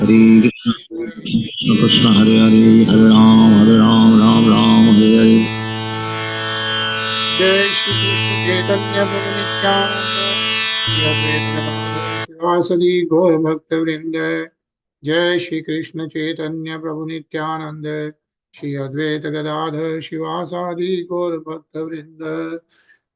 Hare Krishna Krishna Hare Hare Hare Ram Ram Ram Hare Hare. Jai Shri Krishna Chaitanya Prabhu Nityananda Shri Advaita Gadadhar Shivasadi Gaur Bhakta Vrinda. Jai Shri Krishna Chaitanya Prabhu Nityananda Shri Advaita Gadadhar Shivasadi Gaur Bhakta Vrinda.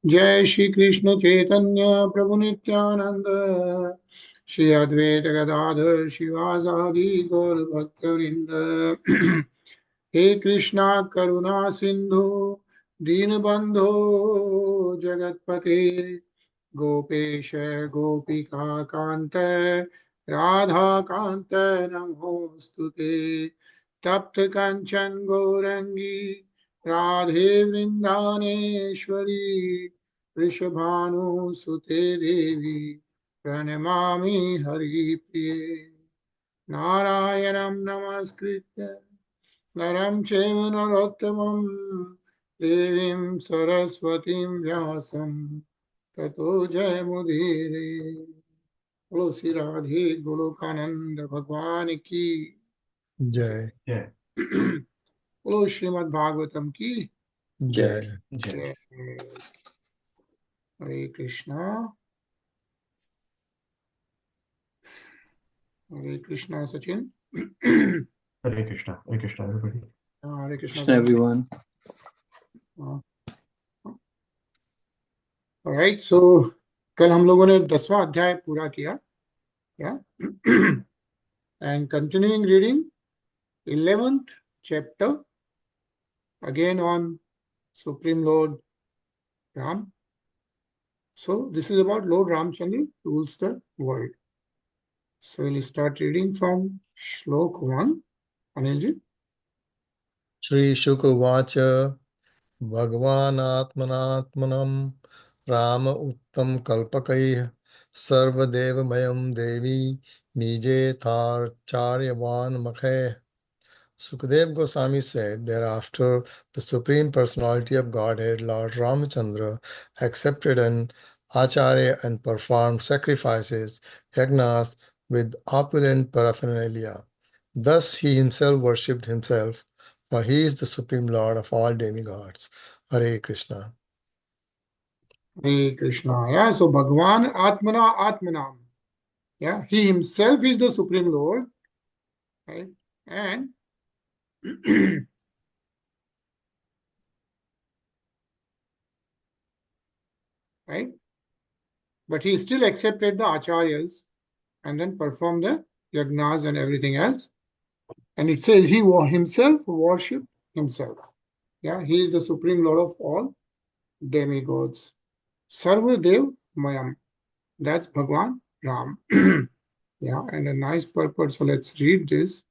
Jai Shri Krishna Chaitanya Prabhu Nityananda Shri Advaita Gadadhar Shivasadi Gaur Bhakta Vrinda. He Krishna Karuna Sindhu दीनबंधो जगतपते Gopesh गोपिका कांत राधा कांत नमोस्तुते तप्त कंचन गौरंगी राधे वृंदावनेश्वरी वृषभानुसुते देवी प्रणमामि हरिप्रिये नारायणं नमस्कृत्य नरं चैव नरोत्तमं देवीं सरस्वतीं व्यासं ततो जयमुदीरये। बोलो श्री राधे गोलोकानंद भगवान की जय। बोलो श्रीमद् भागवतम की जय। जय। हरे Krishna Sachin. Hare Krishna everybody. हरे Krishna everyone. Alright, so कल हम लोगों ने 10वां अध्याय पूरा किया, and continuing reading 11th chapter again on Supreme Lord Ram. So this is about Lord Ramacandra rules the world. So we'll start reading from Shlok 1. Anilji. Shri Shukavacha Bhagavan Atmanatmanam Rama Uttam Kalpakai Sarvadeva Mayam Devi Nije Thar Charyavan Makhe. Sukadev Goswami said, thereafter, the Supreme Personality of Godhead, Lord Ramacandra, accepted an acharya and performed sacrifices, yagnas, with opulent paraphernalia. Thus he himself worshipped himself, for he is the Supreme Lord of all demigods. Hare Krishna. Hare Krishna. Yeah, so Bhagavan Atmana Atmanam. Yeah, he himself is the Supreme Lord. Right? And right? But he still accepted the acharyas and then performed the yagnas and everything else. And it says he himself worshipped himself. Yeah, he is the Supreme Lord of all demigods. Sarvadev Mayam. That's Bhagwan Ram. Yeah, and a nice purport. So let's read this.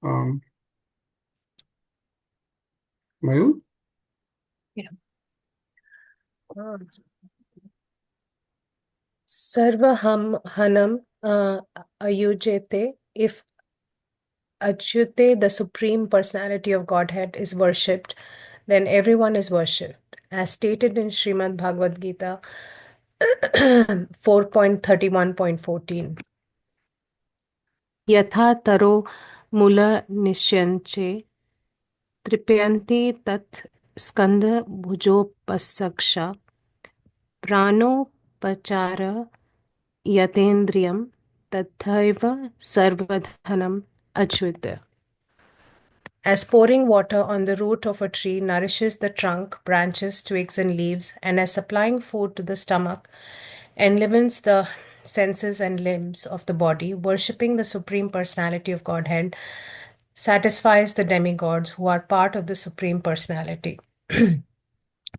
Mayu? Yeah. Sarvaham Hanam Ayujete. If Achyute, the Supreme Personality of Godhead, is worshipped, then everyone is worshipped. As stated in Srimad Bhagavad Gita 4.31.14. Yatha taro mula nishyanche tripyanti tat skanda bhujopasaksha prano pachara yatendriyam tathaiva sarvadhanam achyuta. As pouring water on the root of a tree nourishes the trunk, branches, twigs, and leaves, and as supplying food to the stomach enlivens the senses and limbs of the body, worshipping the Supreme Personality of Godhead satisfies the demigods who are part of the Supreme Personality.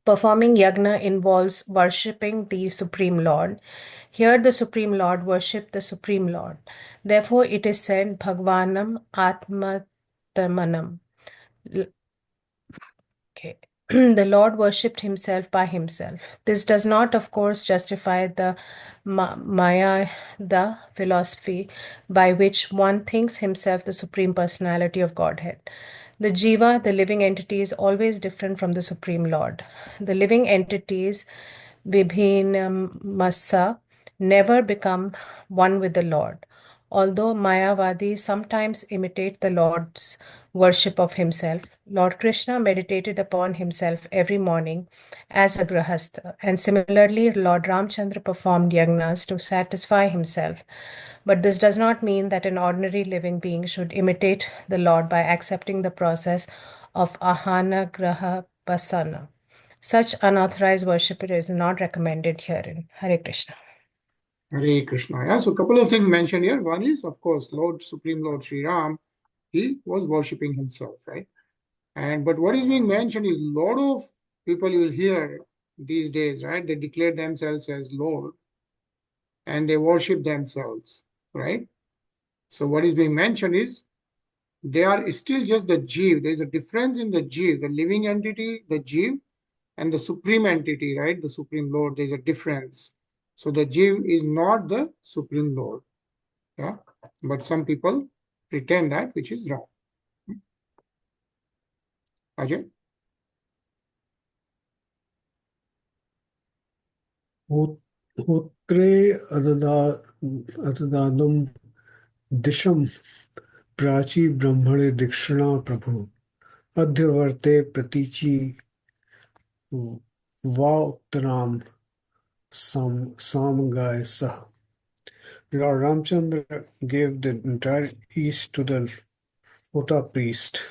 Performing yagna involves worshipping the Supreme Lord. Here the Supreme Lord worshipped the Supreme Lord. Therefore it is said, Bhagvanam Atmatamanam. Okay. The Lord worshipped himself by himself. This does not, of course, justify the Maya, the philosophy by which one thinks himself the Supreme Personality of Godhead. The Jiva, the living entity, is always different from the Supreme Lord. The living entities, Vibhinamasa, never become one with the Lord. Although Mayavadis sometimes imitate the Lord's worship of himself, Lord Krishna meditated upon himself every morning as a grahastha, and similarly, Lord Ramacandra performed yagnas to satisfy himself. But this does not mean that an ordinary living being should imitate the Lord by accepting the process of ahana graha pasana. Such unauthorized worship is not recommended herein. Hare Krishna. Hare Krishna. Yeah, so a couple of things mentioned here. One is, of course, Supreme Lord Sri Ram, he was worshipping himself, right? But what is being mentioned is a lot of people you will hear these days, right? They declare themselves as Lord and they worship themselves, right? So what is being mentioned is they are still just the Jeev. There is a difference in the Jeev, the living entity, the Jeev, and the supreme entity, right? The Supreme Lord. There is a difference. So the Jeev is not the Supreme Lord. Yeah, but some people pretend that, which is wrong. Ajay? होत्रे अददादम दिशम Prachi ब्रह्मणे दीक्षिणा प्रभु अध्यवर्ते प्रतीचि वा उत्तराम samgaya sah. Lord Ramacandra gave the entire east to the Ota priest,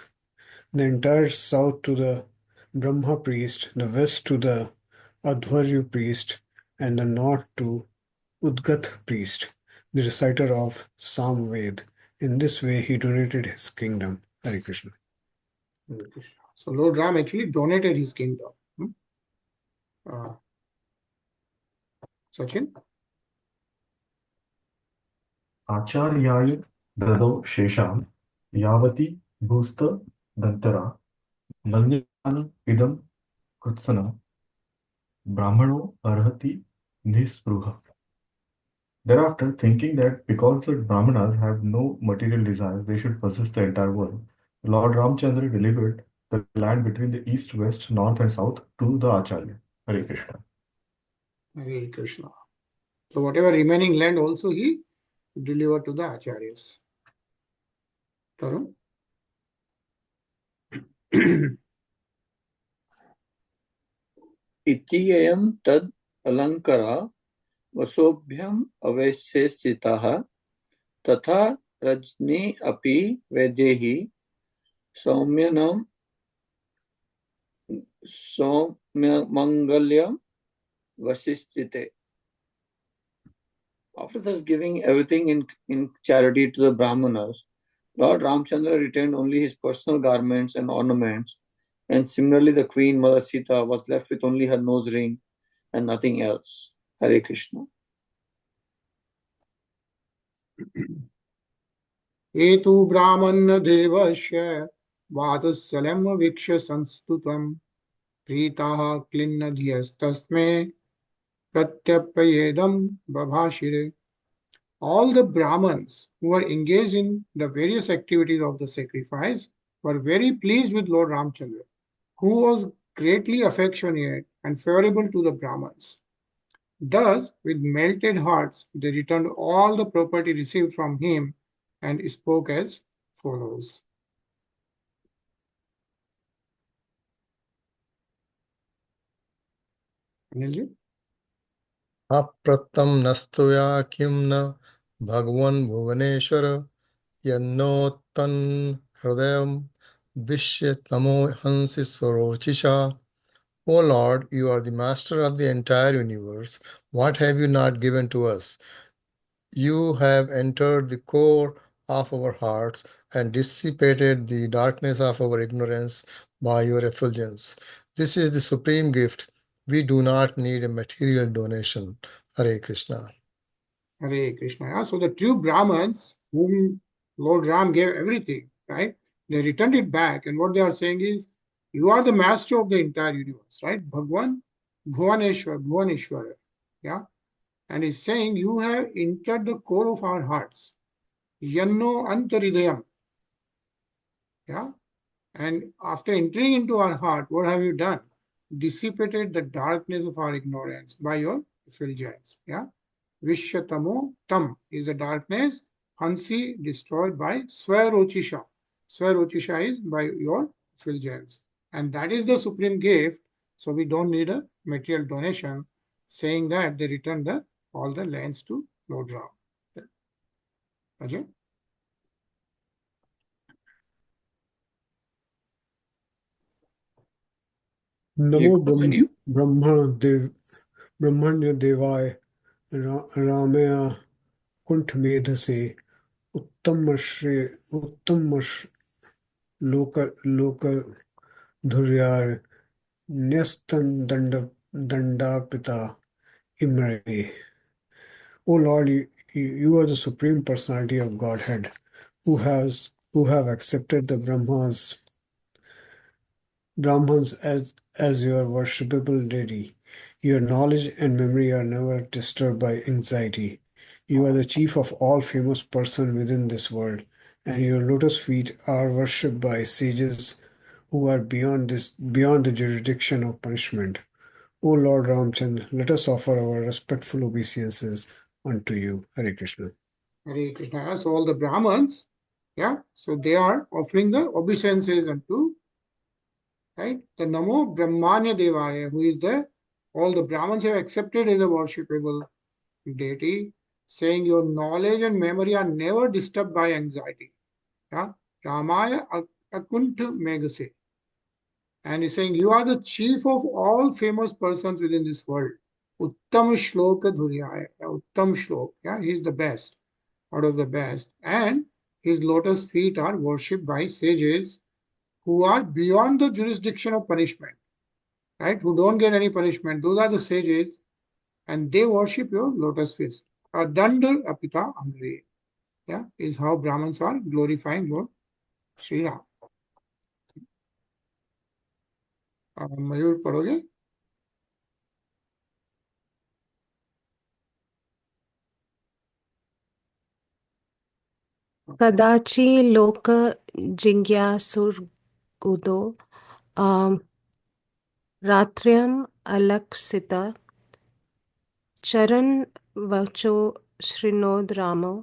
the entire south to the Brahma priest, the west to the Adhvaryu priest, and the north to Udgat priest, the reciter of Samved. In this way, he donated his kingdom. Hare Krishna. So Lord Ram actually donated his kingdom. Sachin? आचार्याय ददौ शेषां यावति भूस्त दन्तरा मन्यमानं idam कृत्सना brahmano arhati nispruha. Thereafter, thinking that because the Brahmanas have no material desires, they should possess the entire world, Lord Ramacandra delivered the land between the east, west, north, and south to the Acharya. Hare Krishna. Hare Krishna. So whatever remaining land also he delivered to the Acharyas. Tarun? इत्ययं तद् अलङ्कारा वसोभ्यम् अवशेषिताः तथा रजनी अपि Vaidehi सौम्यमङ्गल्यं वसिष्ठिते. After thus giving everything in charity to the Brahmanas, Lord Ramacandra retained only his personal garments and ornaments, and similarly the Queen Mother Sita was left with only her nose ring and nothing else. Hare Krishna. Etu Brahman Devasya Vadasalam Viksha Sanstutam Pritaha Klinnadhyastasme Pratyapayedam Babhashire. All the Brahmins who were engaged in the various activities of the sacrifice were very pleased with Lord Ramacandra, who was greatly affectionate and favorable to the Brahmins. Thus, with melted hearts, they returned all the property received from him and spoke as follows. Anilji? अप्रतं नस्तुया किं न भगवन् भुवनेश्वर यन्नोत्तन् हृदयं विश्यतमो हंसि स्वरोचिषा. O Lord, you are the master of the entire universe. What have you not given to us? You have entered the core of our hearts and dissipated the darkness of our ignorance by your effulgence. This is the supreme gift. We do not need a material donation. Hare Krishna. Hare Krishna. So the true Brahmins, whom Lord Ram gave everything, right? They returned it back. And what they are saying is, you are the master of the entire universe, right? Bhagwan, Bhuvaneshwara. Yeah. And he's saying, you have entered the core of our hearts. Yanno antaridayam. Yeah. And after entering into our heart, what have you done? Dissipated the darkness of our ignorance by your effulgence. Yeah. Vishyatamo tam is the darkness, Hansi destroyed by Swarochisha. Swarochisha is by your effulgence. And that is the supreme gift. So we don't need a material donation, saying that they return all the lands to Lord Ram. Ajay? Namo Continue. Brahmanya Devaya Ramaya Kunt Medhase Uttam Loka Dhuryar Nyastan Dandapita Imre. O Lord, you are the Supreme Personality of Godhead, who have accepted the Brahmans as your worshipable deity. Your knowledge and memory are never disturbed by anxiety. You are the chief of all famous persons within this world, and your lotus feet are worshipped by sages who are beyond the jurisdiction of punishment. O Lord Ramchandra, let us offer our respectful obeisances unto you. Hare Krishna. Hare Krishna. So all the Brahmins, yeah, so they are offering the obeisances unto, right, the Namo Brahmanya Devaya, who is all the Brahmins have accepted as a worshipable deity, saying your knowledge and memory are never disturbed by anxiety. Yeah? Ramaya Akuntha Megase. And he's saying you are the chief of all famous persons within this world. Uttam Shloka Dhuryaya. Uttam Shlok. Yeah, he's the best out of the best. And his lotus feet are worshipped by sages who are beyond the jurisdiction of punishment. Right? Who don't get any punishment. Those are the sages, and they worship your lotus feet. Danda Apita Amre. Yeah, is how Brahmins are glorifying Lord Sri Ram. Mayur पढ़ोगे? कदाचि लोक जिज्ञासुर्गुदो रात्र्यम् अलक्षिता चरण वचो शृणोद रामो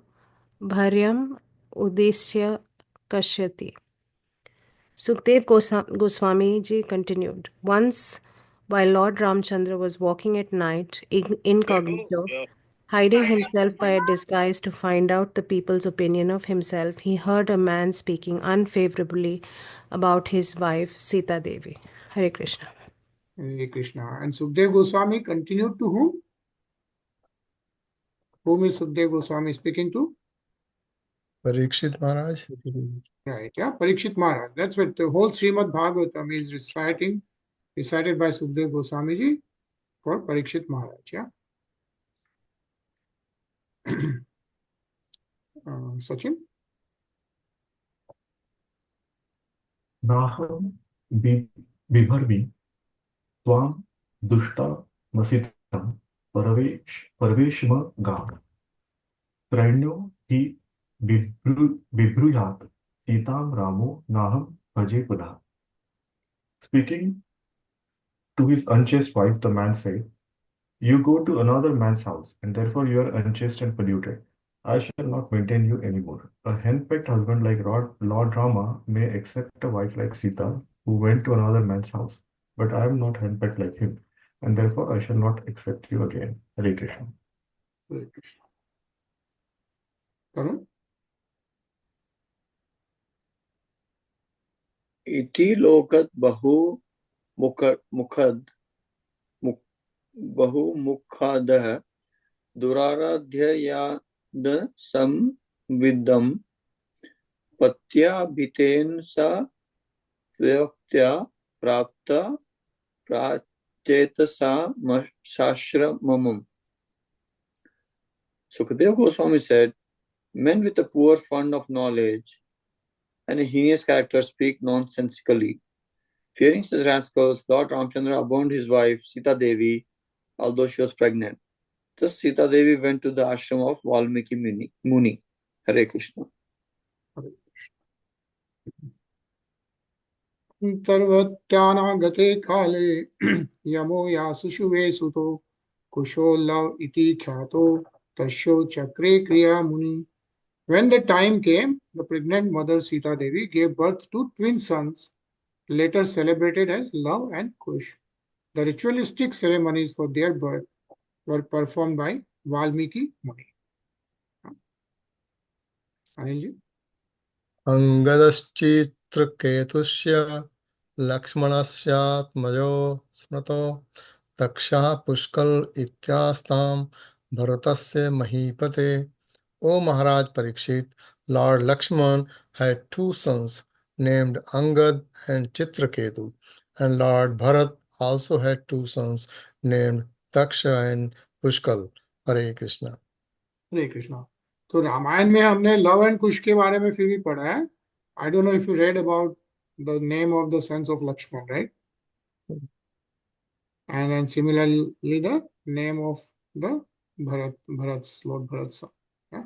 भर्यम् उद्देश्य कश्यति. Sukhdev Goswami ji continued. Once, while Lord Ramchandra was walking at night, incognito, hiding himself by a disguise to find out the people's opinion of himself, he heard a man speaking unfavorably about his wife Sita Devi. Hare Krishna. Hare Krishna. And Sukhdev Goswami continued to whom? Whom is Sukhdev Goswami speaking to? Parikshit Maharaj. Right, yeah, Parikshit Maharaj. That's what the whole Srimad Bhagavatam is recited by Sukhdev Goswami ji for Parikshit Maharaj, yeah. Sachin? Naham bibharmi Tvam dushta masitam parveshma gam. Pranyo hi bibruyat Sitam Ramo Naham Bhaje Pudha. Speaking to his unchaste wife, the man said, you go to another man's house, and therefore you are unchaste and polluted. I shall not maintain you anymore. A henpecked husband like Lord Rama may accept a wife like Sita, who went to another man's house, but I am not henpecked like him, and therefore I shall not accept you again. Hare Krishna. Hare Krishna. Tarun? इति लोकत बहुमुखादः दुराराध्ययाद संविदं पत्याभितेन सा व्यक्त्या प्राप्त प्राचेतसा शाश्रमम्. Sukhdev Goswami said, men with a poor fund of knowledge and a heinous character speak nonsensically. Fearing such rascals, Lord Ramchandra abandoned his wife Sita Devi, although she was pregnant. Thus Sita Devi went to the ashram of Valmiki Muni. Hare Krishna. Tarvatyanagate kale yamo yasushube suto kushola iti khato tasho chakre kriya muni When the time came, the pregnant mother Sita Devi gave birth to twin sons, later celebrated as Love and Kush. The ritualistic ceremonies for their birth were performed by Valmiki Muni. Anilji? अंगदश्चित्रकेतुस्य लक्ष्मणस्यात्मजो स्मृतो दक्षः पुष्कल इत्यास्तां भरतस्य महीपते. O Maharaj Parikshit, Lord Lakshman had two sons named Angad and Chitraketu, and Lord Bharat also had two sons named Daksha and Pushkal. Hare Krishna. हरे कृष्णा. तो रामायण में हमने love and कुश के बारे में फिर भी पढ़ा है. I don't know if you read about the name of the sons of Lakshman, right? And then similarly the name of the Bharat's Lord Bharat's son. Yeah?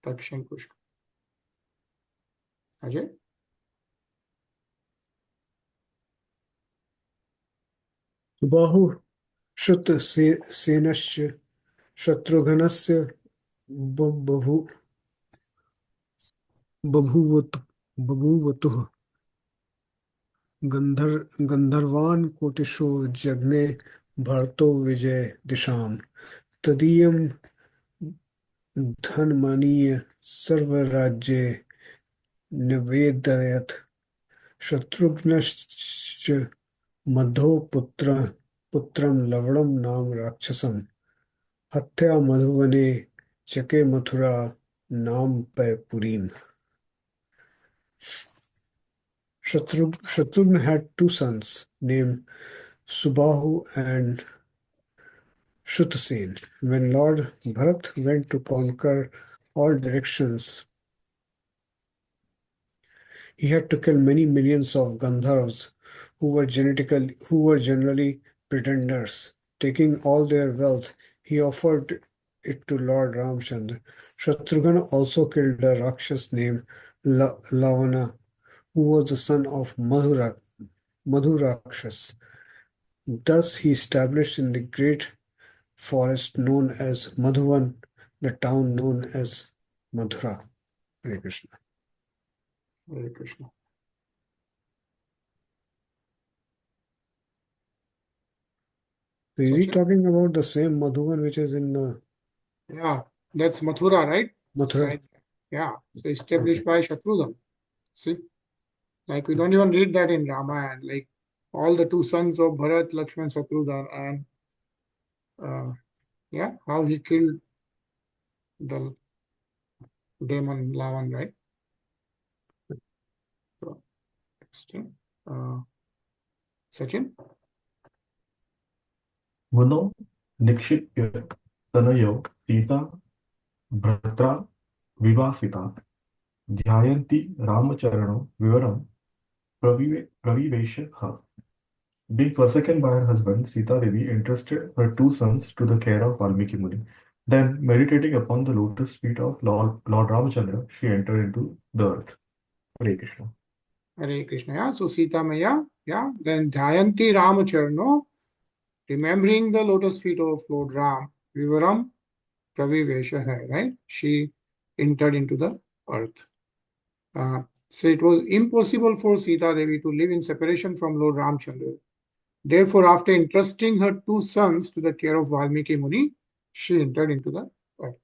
Daksh and Pushkar. Ajay? Bahu Shruta Senasya Shatrughanasya Babhuvatuh Gandharvan Kotisho Jagne Bharto Vijay Disham Tadiyam Dhanmaniya Sarvarajye Nivedayat Shatrughnasya Madho Putram Lavram Nam Rakshasam Hatya Madhuvane Chake Mathura Nam Pay Purim. Shatrughna had two sons named Subahu and Shrutasen. When Lord Bharat went to conquer all directions, he had to kill many millions of Gandharvas who were generally pretenders. Taking all their wealth, he offered it to Lord Ramchandra. Shatrughna also killed a Rakshas named Lavana, who was the son of Madhurakshas. Thus he established in the great forest known as Madhuvan the town known as Mathura. Hare Krishna. Hare Krishna. So is he talking about the same Madhuvan which is in Yeah, that's Mathura, right? Mathura? Right. Yeah, so established by Shatrughan. See, like we don't even read that in Ramayana, like all the two sons of Bharat, Lakshman, Shatrughan, and yeah, how he killed the demon Lavan, right? So, interesting. Sachin? Mano Nikshipya Tanayo Sita Bhratra Vivasita Dhyayanti Ramacharano Vivaram Pravivesha. Being forsaken by her husband, Sita Devi entrusted her two sons to the care of Valmiki Muni. Then, meditating upon the lotus feet of Lord Ramachandra, she entered into the earth. Hare Krishna. Hare Krishna. Yeah, so Sita Maya, yeah, then Dhyayanti Ramacharno, remembering the lotus feet of Lord Ram, Vivaram Pravivesha hai, right? She entered into the earth. So it was impossible for Sita Devi to live in separation from Lord Ramchandra. Therefore, after entrusting her two sons to the care of Valmiki Muni, she entered into the earth.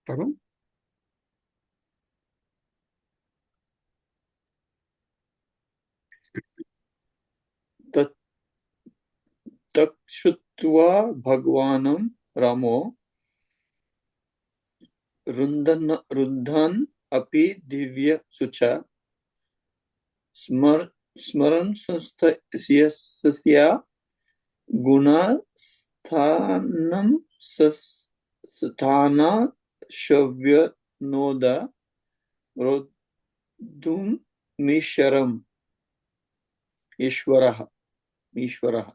Tarun? तक्षुत्वा भगवानं रामो रुन्धन् अपि दिव्य सुचा स्मरन् संस्थस्य गुणस्थानं स्थानाशव्यनोद रोद्धुमीश्वरम् Ishwarah.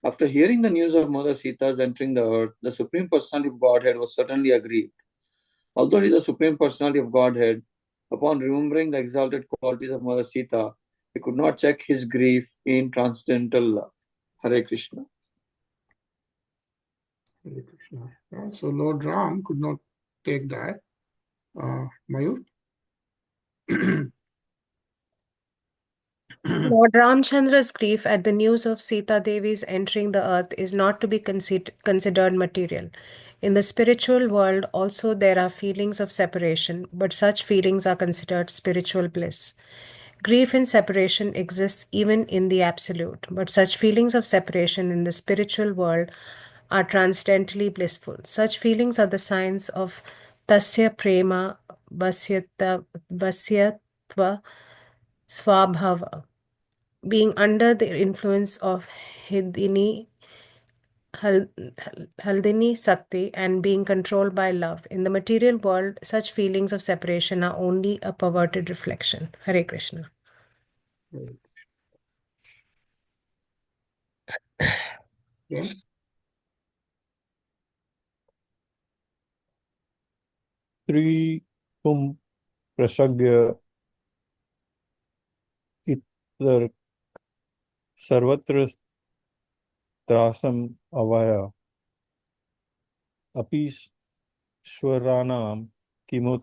After hearing the news of Mother Sita's entering the earth, the Supreme Personality of Godhead was certainly aggrieved. Although he is the Supreme Personality of Godhead, upon remembering the exalted qualities of Mother Sita, he could not check his grief in transcendental love. Hare Krishna. Hare Krishna. Krishna. Yeah, so Lord Ram could not take that. Mayur? Lord Ramchandra's grief at the news of Sita Devi's entering the earth is not to be considered material. In the spiritual world, also there are feelings of separation, but such feelings are considered spiritual bliss. Grief in separation exists even in the absolute, but such feelings of separation in the spiritual world are transcendently blissful. Such feelings are the signs of tasya prema vasyatva swabhava, being under the influence of Haldini Sakti and being controlled by love. In the material world, such feelings of separation are only a perverted reflection. Hare Krishna. Yes. त्रिपुं प्रसज्य इतर सर्वत्र त्रासम् अवय अपि स्वराणां किमुत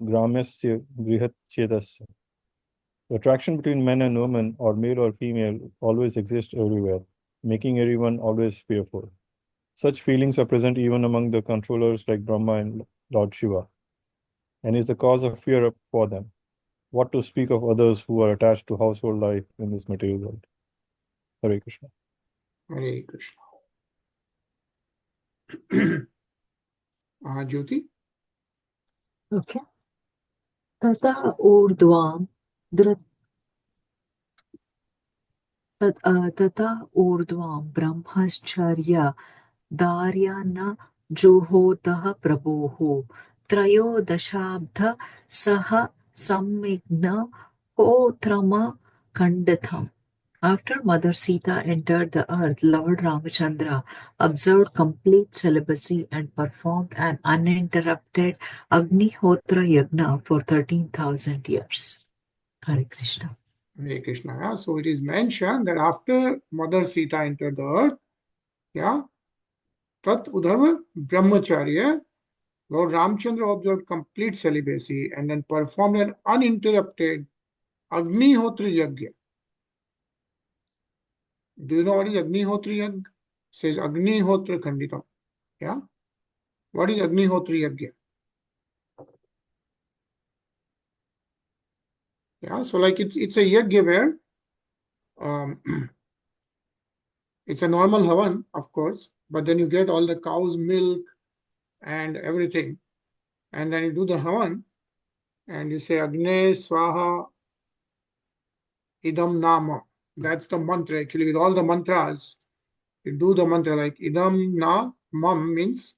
ग्राम्यस्य बृहच्छेदस्य. The attraction between men and women, or male or female, always exists everywhere, making everyone always fearful. Such feelings are present even among the controllers like Brahma and Lord Shiva, and is the cause of fear for them. What to speak of others who are attached to household life in this material world? Hare Krishna. Hare Krishna. Jyoti? Okay. Tata urdhvam tata urdhvam brahmascharya Daryana Juhotah Prabhuhu Trayodashabdha Saha Sammigna Hotrama Kandatham. After Mother Sita entered the earth, Lord Ramacandra observed complete celibacy and performed an uninterrupted Agnihotra Yagna for 13,000 years. Hare Krishna. Hare Krishna. Yeah? So it is mentioned that after Mother Sita entered the earth, yeah, Tat Udhava Brahmacharya, Lord Ramchandra observed complete celibacy and then performed an uninterrupted Agnihotra Yagya. Do you know what is Agnihotra Yagya? It says Agnihotra Khanditam. Yeah? What is Agnihotra Yagya? Yeah, so like it's a yagya where it's a normal havan, of course, but then you get all the cow's milk and everything, and then you do the havan, and you say Agne Swaha Idam Nama. That's the mantra actually. With all the mantras, you do the mantra like Idam Na Mam means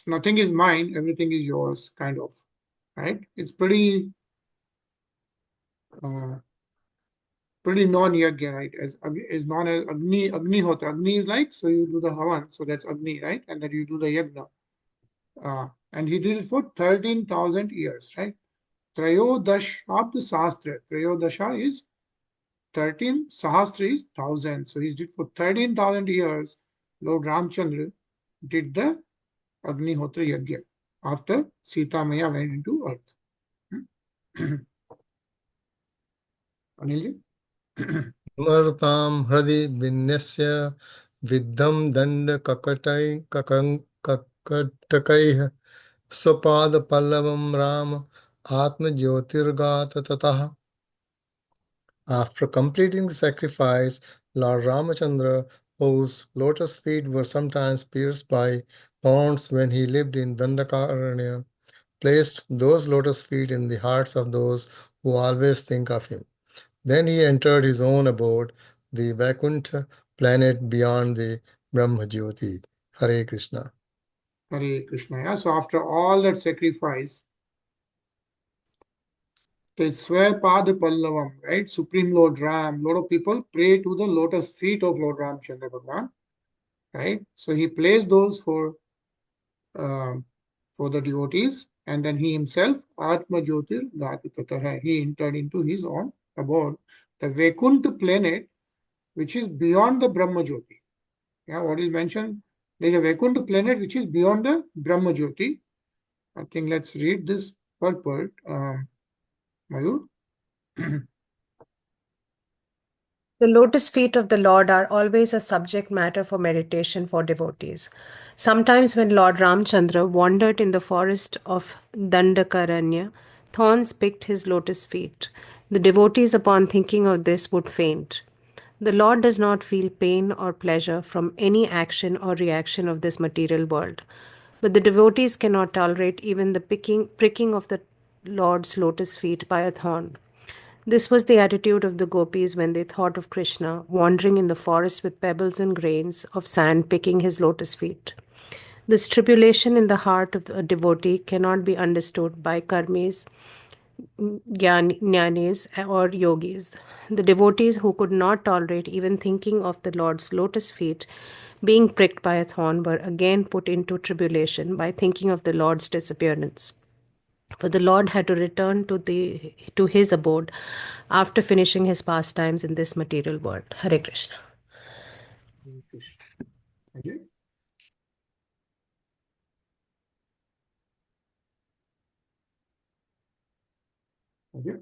nothing is mine, everything is yours, kind of, right? It's pretty non-yagya, right? As known as Agnihotra. Agni is like, so you do the havan, so that's Agni, right? And then you do the yagna. And he did it for 13,000 years, right? Trayodashabd Sahastra. Trayodasha is 13, Sahastra is 1,000. So he did for 13,000 years. Lord Ramchandra did the Agnihotra Yagya after Sita Maya went into earth. Anilji? Amartam hradi vinyasya viddham danda kakatakai sapad pallavam ram atma jyotirgata tatah. After completing the sacrifice, Lord Ramachandra, whose lotus feet were sometimes pierced by thorns when he lived in Dandakaranya, placed those lotus feet in the hearts of those who always think of him. Then he entered his own abode, the Vaikuntha planet beyond the Brahmajyoti. Hare Krishna. Hare Krishna. Yeah? So after all that sacrifice, the Swapada Pallavam, right? Supreme Lord Ram. A lot of people pray to the lotus feet of Lord Ramchandra Bhagavan, right? So he placed those for the devotees, and then he himself, Atma Jyotir Ghatitataha, he entered into his own abode, the Vaikuntha planet, which is beyond the Brahma Jyoti. Yeah, what is mentioned? There is a Vaikuntha planet which is beyond the Brahma Jyoti. I think let's read this purport. Mayur. The lotus feet of the Lord are always a subject matter for meditation for devotees. Sometimes, when Lord Ramacandra wandered in the forest of Dandakaranya, thorns picked his lotus feet. The devotees, upon thinking of this, would faint. The Lord does not feel pain or pleasure from any action or reaction of this material world. But the devotees cannot tolerate even the pricking of the Lord's lotus feet by a thorn. This was the attitude of the gopis when they thought of Krishna wandering in the forest with pebbles and grains of sand picking his lotus feet. This tribulation in the heart of a devotee cannot be understood by karmis, jnanis, or yogis. The devotees who could not tolerate even thinking of the Lord's lotus feet being pricked by a thorn were again put into tribulation by thinking of the Lord's disappearance. For the Lord had to return to his abode after finishing his pastimes in this material world. Hare Krishna. Okay. Okay.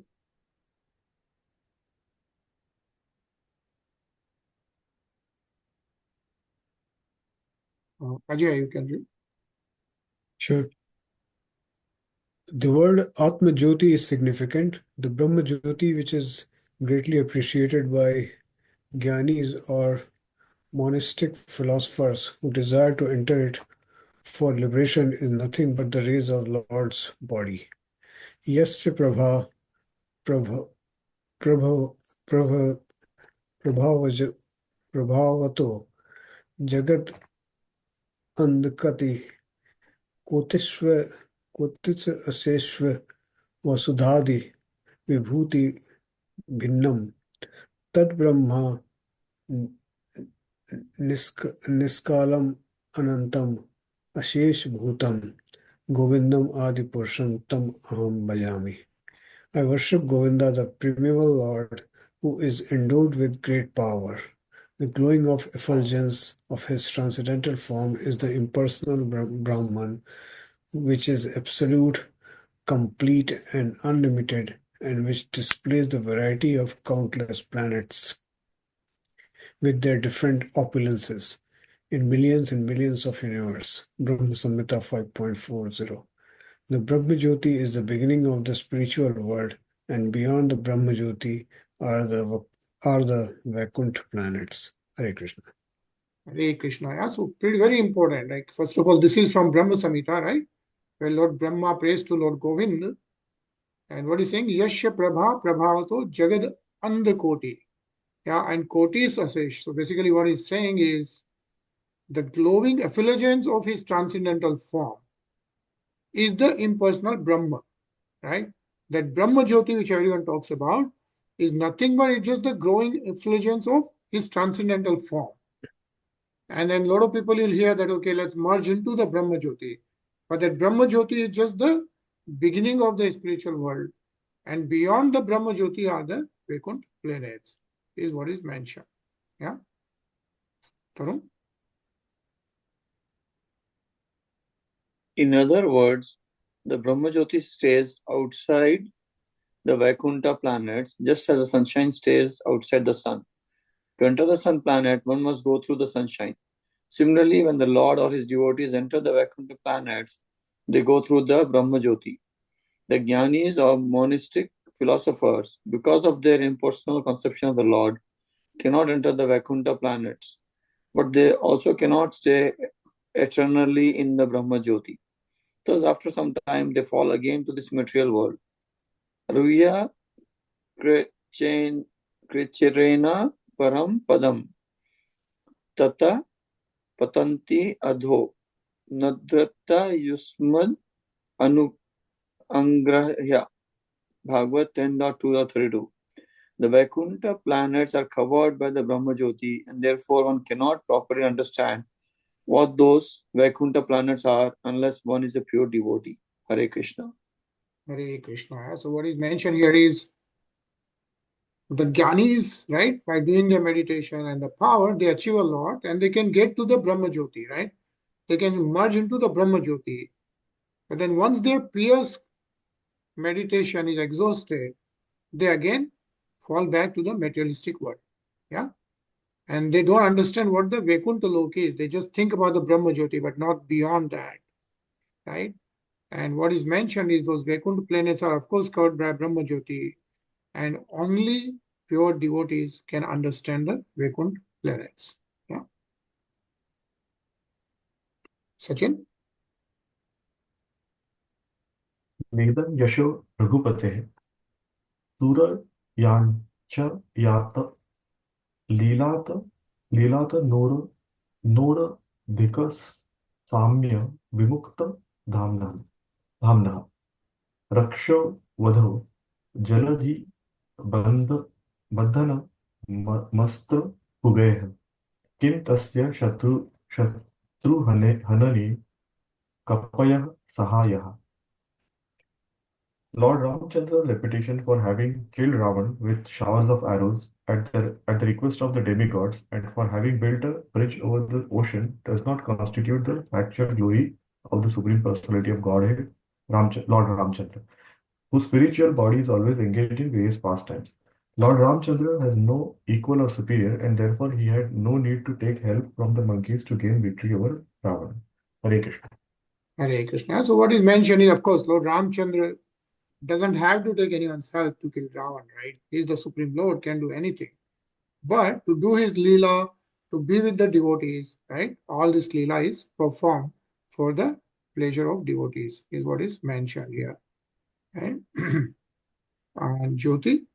Ajay, you can read. Sure. The word Atma Jyoti is significant. The Brahma Jyoti, which is greatly appreciated by Gyanis or monastic philosophers who desire to enter it for liberation, is nothing but the rays of Lord's body. Yasya Prabha Prabha Prabha Prabha Prabhavato Jagat Andkati Kotis Aseshwa Vasudhadi Vibhuti Bhinnam Tad Brahma Niskalam Anantam Ashesh Bhutam Govindam Adi Purusham Tam Aham Bhajami. I worship Govinda, the primeval Lord, who is endowed with great power. The glowing of effulgence of his transcendental form is the impersonal Brahman, which is absolute, complete, and unlimited, and which displays the variety of countless planets with their different opulences in millions and millions of universe. Brahma Samhita 5.40. The Brahma Jyoti is the beginning of the spiritual world, and beyond the Brahma Jyoti are the Vaikuntha planets. Hare Krishna. Hare Krishna. Yeah, so very important. Like, first of all, this is from Brahma Samhita, right? Where Lord Brahma prays to Lord Govind. And what he's saying, Yasya Prabha Prabhavato Jagad Andakoti. Yeah, and Koti is Asesh. So basically what he's saying is the glowing effulgence of his transcendental form is the impersonal Brahma, right? That Brahma Jyoti, which everyone talks about, is nothing but it's just the growing effulgence of his transcendental form. And then a lot of people will hear that, okay, let's merge into the Brahma Jyoti. But that Brahma Jyoti is just the beginning of the spiritual world. And beyond the Brahma Jyoti are the Vaikuntha planets, is what is mentioned. Yeah? Tarun? In other words, the Brahmajyoti stays outside the Vaikuntha planets, just as the sunshine stays outside the sun. To enter the sun planet, one must go through the sunshine. Similarly, when the Lord or his devotees enter the Vaikuntha planets, they go through the Brahmajyoti. The Jnanis or monastic philosophers, because of their impersonal conception of the Lord, cannot enter the Vaikuntha planets, but they also cannot stay eternally in the Brahmajyoti. Thus, after some time, they fall again to this material world. Ruya Krichirena Param Padam Tata Patanti Adho Nadratta Yusmad Anu Angrahya. Bhagavad 10.2.32. The Vaikuntha planets are covered by the Brahmajyoti, and therefore one cannot properly understand what those Vaikuntha planets are unless one is a pure devotee. Hare Krishna. Hare Krishna. So what is mentioned here is the Jnanis, right? By doing their meditation and the power, they achieve a lot and they can get to the Brahma Jyoti, right? they can merge into the Brahma Jyoti. But then once their pious meditation is exhausted, they again fall back to the materialistic world. Yeah. And they don't understand what the Vaikuntha Loka is. They just think about the Brahma Jyoti, but not beyond that. Right? And what is mentioned is those Vaikuntha planets are, of course, covered by Brahma Jyoti. And only pure devotees can understand the Vaikuntha planets. Yeah. Sachin? Nedam Yasho Raghupate Sura Yancha Yata Lilata Lilata Nora Dikas Samya Vimukta Dhamna Raksha Vadho Jaladhi Bandhana Masta Pugeha Kim Tasya Shatru Hanani Kapaya Sahaya. Lord Ramachandra's reputation for having killed Ravan with showers of arrows at the request of the demigods and for having built a bridge over the ocean does not constitute the actual glory of the Supreme Personality of Godhead, Lord Ramachandra, whose spiritual body is always engaged in various pastimes. Lord Ramachandra has no equal or superior, and therefore he had no need to take help from the monkeys to gain victory over Ravan. Hare Krishna. Hare Krishna. So what is mentioned is, of course, Lord Ramachandra doesn't have to take anyone's help to kill Ravan, right? He's the Supreme Lord, can do anything. But to do his Leela, to be with the devotees, right? All this Leela is performed for the pleasure of devotees, is what is mentioned here. Right? And Jyoti?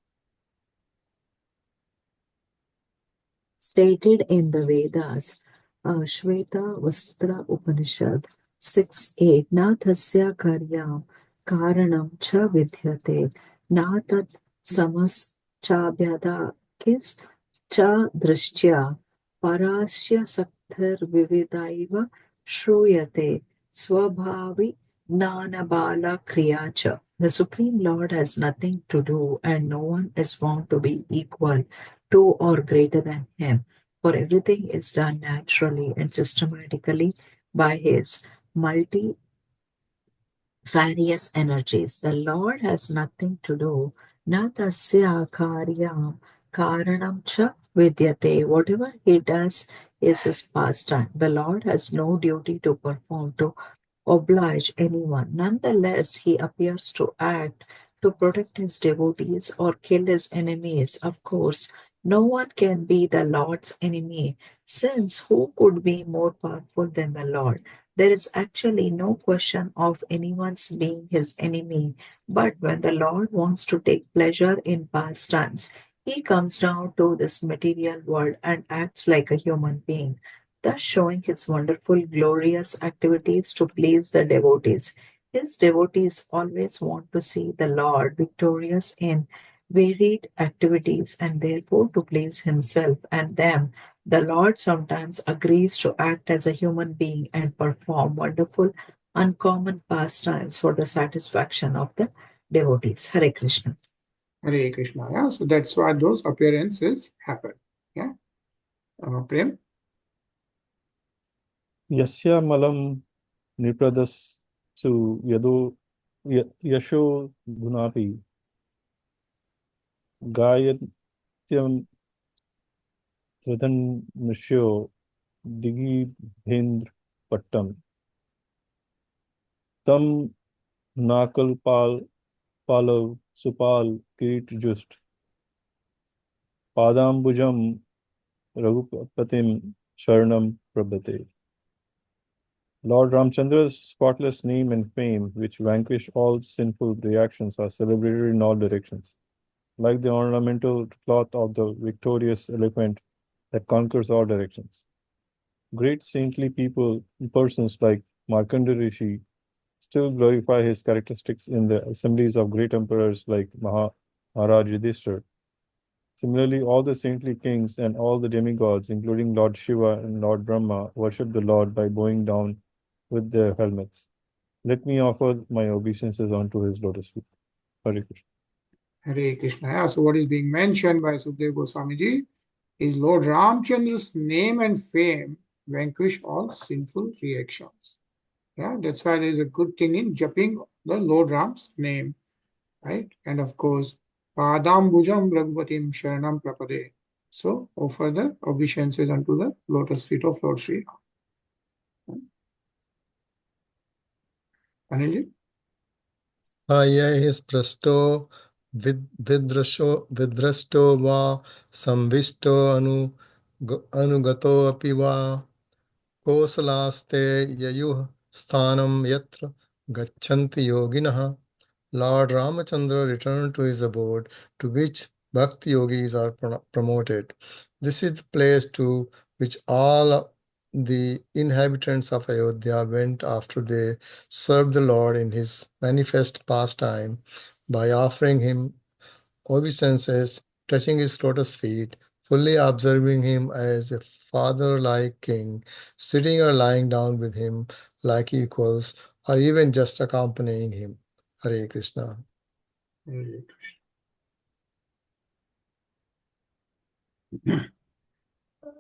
Stated in the Vedas, Shweta Vastra Upanishad 6.8, Na tasya karyam karanam cha vidyate, na tat samas cha vyadakis cha drishtya, parasya sakthar vividaiva shruyate, swabhavi nanabala kriyacha. The Supreme Lord has nothing to do and no one is found to be equal to or greater than him, for everything is done naturally and systematically by his multifarious energies. The Lord has nothing to do. Na tasya karyam karanam cha vidyate. Whatever he does is his pastime. The Lord has no duty to perform to oblige anyone. Nonetheless, he appears to act to protect his devotees or kill his enemies. Of course, no one can be the Lord's enemy, since who could be more powerful than the Lord? There is actually no question of anyone's being his enemy. But when the Lord wants to take pleasure in pastimes, he comes down to this material world and acts like a human being, thus showing his wonderful, glorious activities to please the devotees. His devotees always want to see the Lord victorious in varied activities and therefore to please himself and them. The Lord sometimes agrees to act as a human being and perform wonderful, uncommon pastimes for the satisfaction of the devotees. Hare Krishna. Hare Krishna. Yeah. So that's why those appearances happen. Yeah. Prem? Yasya malam nipradas yado yasho gunapi gayatyam Swadan Nishyo Digi Bhendra Pattam Tam Nakal Palav Supal Kirit Just Padambujam Raghupatim Sharanam Prabhate. Lord Ramachandra's spotless name and fame, which vanquish all sinful reactions, are celebrated in all directions, like the ornamental cloth of the victorious elephant that conquers all directions. Great saintly persons like Markandeya Rishi still glorify his characteristics in the assemblies of great emperors like Maharaj Yudhishthir. Similarly, all the saintly kings and all the demigods, including Lord Shiva and Lord Brahma, worship the Lord by bowing down with their helmets. Let me offer my obeisances unto his lotus feet. Hare Krishna. Hare Krishna. Yeah. So what is being mentioned by Sukadeva Goswamiji is Lord Ramachandra's name and fame vanquish all sinful reactions. Yeah, that's why there is a good thing in jumping the Lord Ram's name, right? And of course, Padam Bhujam Raghupatim Sharanam Prapade. So offer the obeisances unto the lotus feet of Lord Sri Ram. Anilji? Ayahi sprasto vidrasto va samvisto anugato api va kosalaste yayuh sthanam yatra gachanti yoginaha. Lord Ramacandra returned to his abode, to which bhakti yogis are promoted. This is the place to which all the inhabitants of Ayodhya went after they served the Lord in his manifest pastime by offering him obeisances, touching his lotus feet, fully observing him as a father-like king, sitting or lying down with him like equals, or even just accompanying him. Hare Krishna.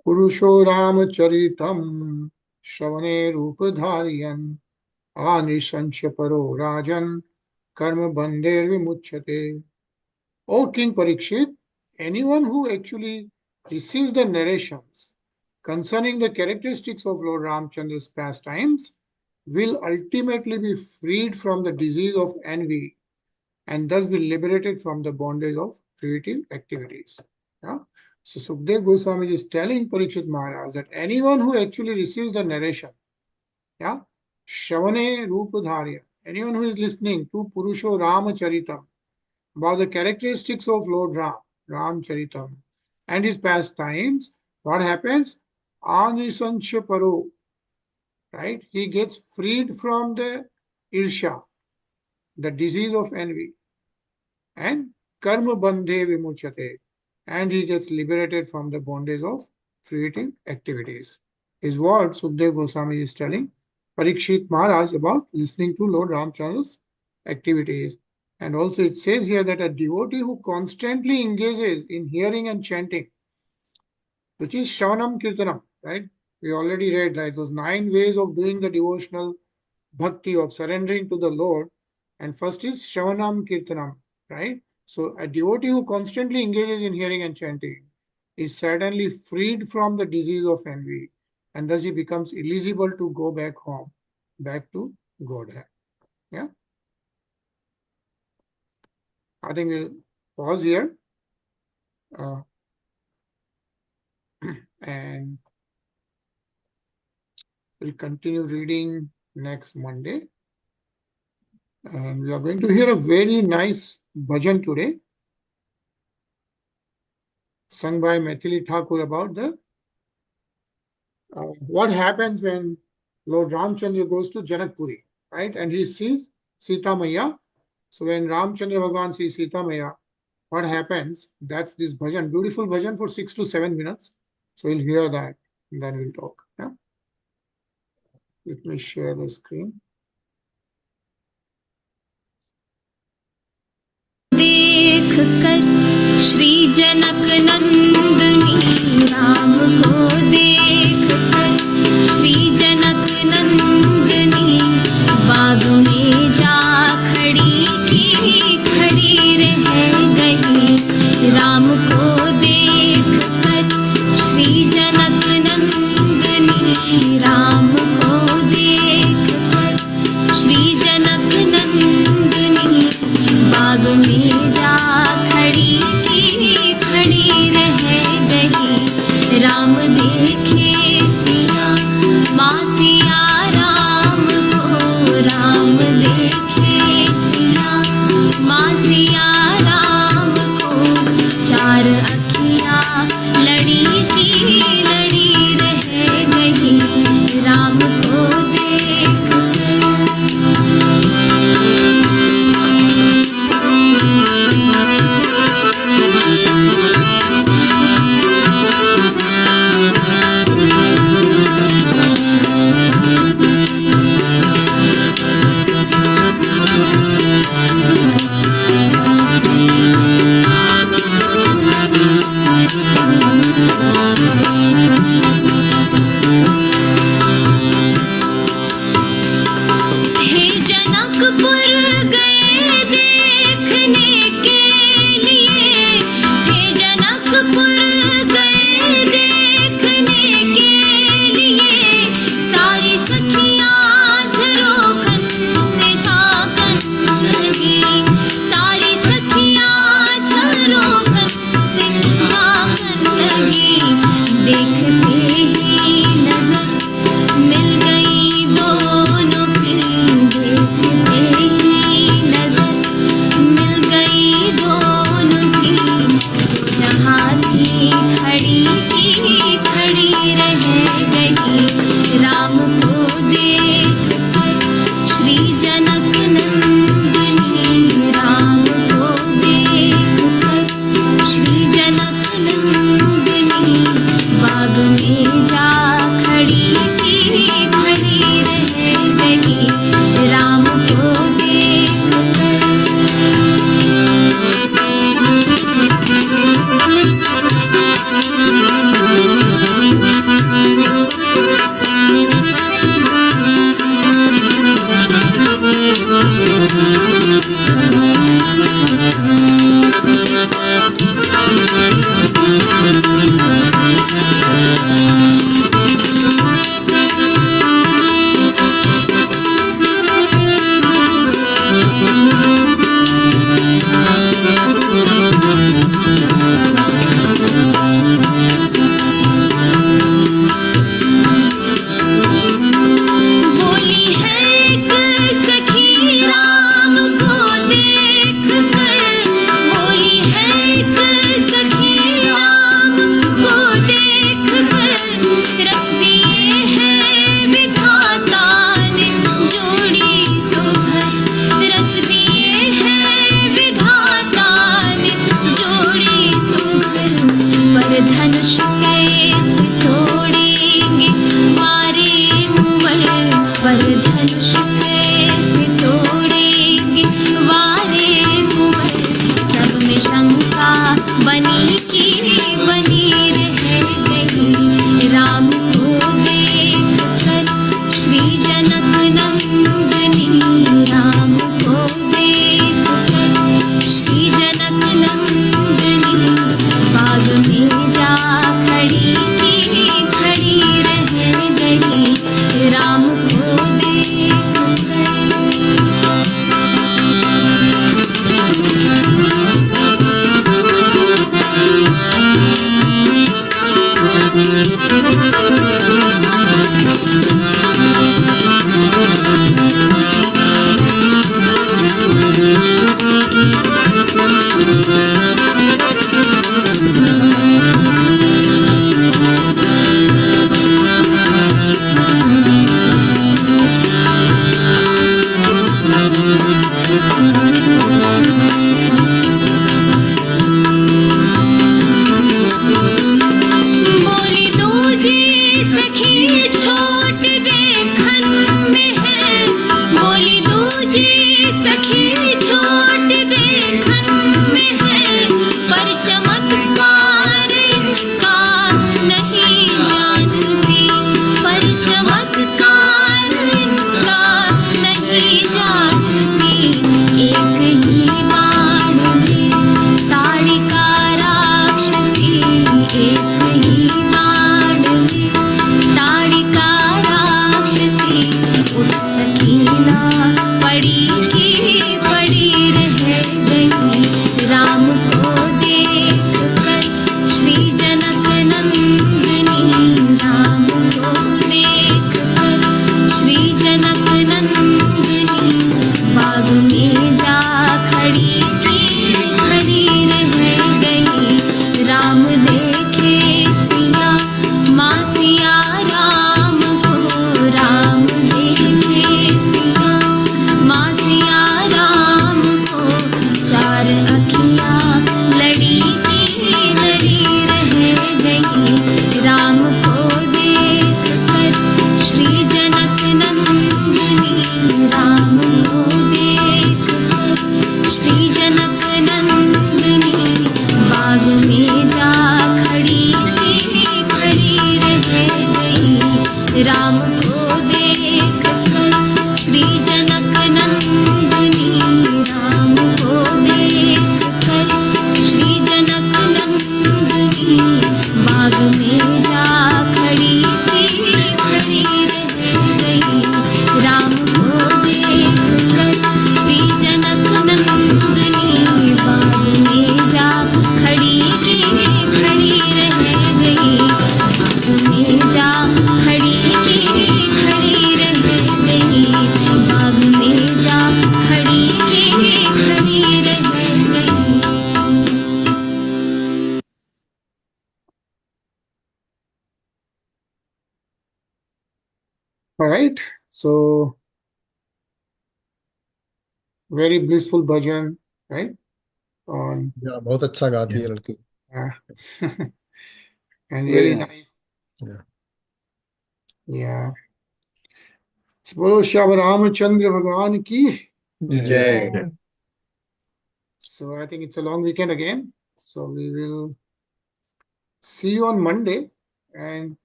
Purusho Ramacharitam Shravane Rupadhariyan Anishansya Paro Rajan Karma Bandher Vimuchyate. O King Parikshit, anyone who actually receives the narrations concerning the characteristics of Lord Ramachandra's pastimes will ultimately be freed from the disease of envy and thus be liberated from the bondage of creative activities. Yeah? So Sukdev Goswami is telling Parikshit Maharaj that anyone who actually receives the narration, yeah, Shavane Rupadharya, anyone who is listening to Purusho Ramacharitam, about the characteristics of Lord Ramcharitam, and his pastimes, what happens? Anisansya Paro, right? He gets freed from the Irsha, the disease of envy, and Karma Bandhe Vimuchyate, and he gets liberated from the bondage of creative activities. Is what Sukdev Goswami is telling Parikshit Maharaj about listening to Lord Ramachandra's activities. And also it says here that a devotee who constantly engages in hearing and chanting, which is Shavanam Kirtanam, right? We already read, right? Those 9 ways of doing the devotional bhakti, of surrendering to the Lord. And first is Shavanam Kirtanam, right? So a devotee who constantly engages in hearing and chanting is certainly freed from the disease of envy, and thus he becomes eligible to go back home, back to Godhead. Yeah. I think we'll pause here and we'll continue reading next Monday. And we are going to hear a very nice bhajan today, sung by Maithili Thakur, about the what happens when Lord Ramachandra goes to Janakpuri, right? And he sees Sita Maya. So when Ramachandra Bhagavan sees Sita Maya, what happens? That's this bhajan, beautiful bhajan for 6 to 7 minutes. So we'll hear that and then we'll talk. Yeah? Let me share the screen. देख कर श्री जनक नंदनी राम को देख कर श्री जनक नंदनी बाग में जा खड़ी की खड़ी रह गई राम को देख कर श्री जनक नंदनी राम को देख कर श्री जनक नंदनी बाग में जा खड़ी की खड़ी रह बोली है एक सखी राम को देख कर, बोली है एक सखी राम को देख कर, रच दिए हैं विधाता ने जोड़ी सुघर, रच दिए हैं विधाता ने जोड़ी सुघर, पर धनुष कैसे तोड़ेंगे मारे कुंवर, पर धनुष कैसे तोड़ेंगे वारे कुंवर, सब में शंका बनी की बनी रह गई, राम को देख कर श्री जनक नंदनी, राम को देख कर श्री जनक नंदनी, बाग में जा खड़ी की खड़ी रह गई, राम को देख कर। बोली दूजी सखी छोट देखन में है, बोली दूजी सखी छोट देखन में है, पर चमत्कार इनका नहीं जानती, पर चमत्कार इनका नहीं जानती, एक ही बाण में ताड़िका राक्षसी, एक ही बाण में ताड़िका राक्षसी, उठ सकीना पड़ी की पड़ी रह गई, राम को देख कर श्री जनक नंदनी, राम को देख कर श्री जनक नंदनी, बाग में जा खड़ी की खड़ी रह गई, राम देखे सिया माँ सिया राम को, राम देखे सिया माँ सिया राम को, चार अखियाँ लड़ी की लड़ी रह गई, राम को देख कर श्री जनक नंदनी, राम को देख कर श्री जनक नंदनी, बाग में जा खड़ी की खड़ी रह गई, राम को देख कर श्री जनक नंदनी, राम को देख कर श्री जनक नंदनी, बाग में जा खड़ी की खड़ी रह गई, राम को देख कर श्री जनक नंदनी, बाग में जा खड़ी की खड़ी रह गई, बाग में जा खड़ी की खड़ी रह गई, बाग में जा खड़ी की खड़ी रह गई। All right. So very blissful bhajan, right? On बहुत अच्छा गाती है लड़की। and very Very nice. Yeah. Yeah. बोलो श्याम रामचंद्र भगवान की। Jai. So I think it's a long weekend again. So we will see you on Monday. And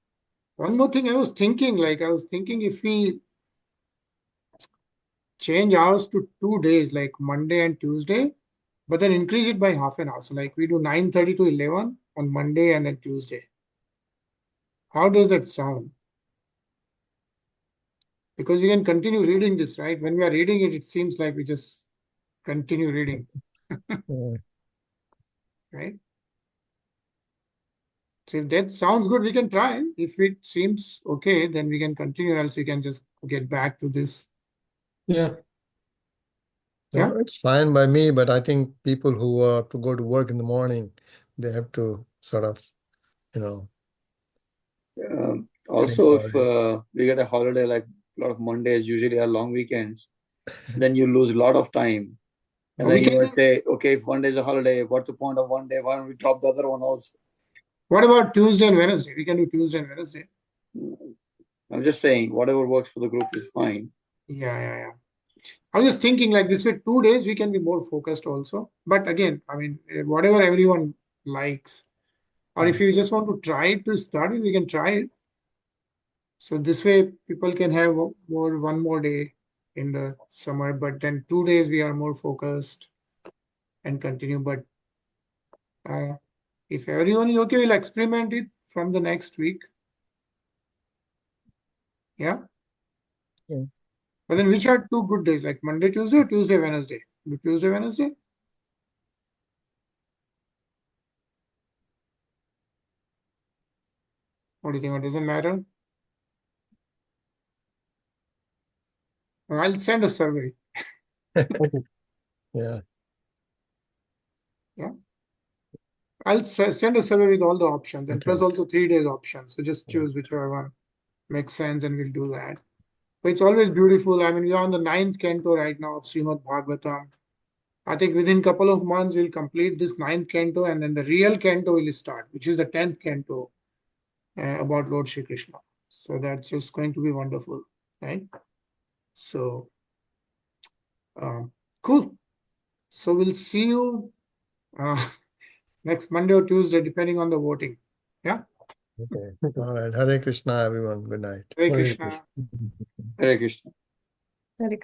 one more thing I was thinking if we change ours to 2 days, like Monday and Tuesday, but then increase it by half an hour. So like we do 9:30 to 11 on Monday and then Tuesday. How does that sound? Because we can continue reading this, right? When we are reading it, it seems like we just continue reading, Yeah. right? So if that sounds good, we can try. If it seems okay, then we can continue, else we can just get back to this. Yeah. Yeah. No, it's fine by me, but I think people who have to go to work in the morning, they have to sort of, you know, Also, if early. we get a holiday, like a lot of Mondays usually are long weekends, then you lose a lot of time. And We then you can might do, say, okay, if one day is a holiday, what's the point of one day? Why don't we drop the other one also? what about Tuesday and Wednesday? We can do Tuesday and Wednesday. I'm just saying, whatever works for the group is fine. Yeah. I was just thinking like this way, 2 days we can be more focused also. But again, I mean, whatever everyone likes, or if you just want to try to start it, we can try it. So this way people can have one more day in the summer, but then 2 days we are more focused and continue. But if everyone is okay, we'll experiment it from the next week. Yeah. Yeah. But then which are 2 good days, like Monday, Tuesday, or Tuesday, Wednesday? Do Tuesday, Wednesday? What do you think? It doesn't matter. Or I'll send a survey. Yeah. Yeah. I'll send a survey with all the options and Okay. plus also 3 days options. So just Yeah. choose whichever one makes sense and we'll do that. But it's always beautiful. I mean, we're on the 9th canto right now of Srimad Bhagavatam. I think within a couple of months we'll complete this 9th canto and then the real canto will start, which is the 10th canto about Lord Shri Krishna. So that's just going to be wonderful, right? So cool. So we'll see you next Monday or Tuesday, depending on the voting. Yeah. Okay. All right. Hare Krishna, everyone. Good night. Hare Hare Krishna. Krishna. Hare Krishna. Hare Krishna.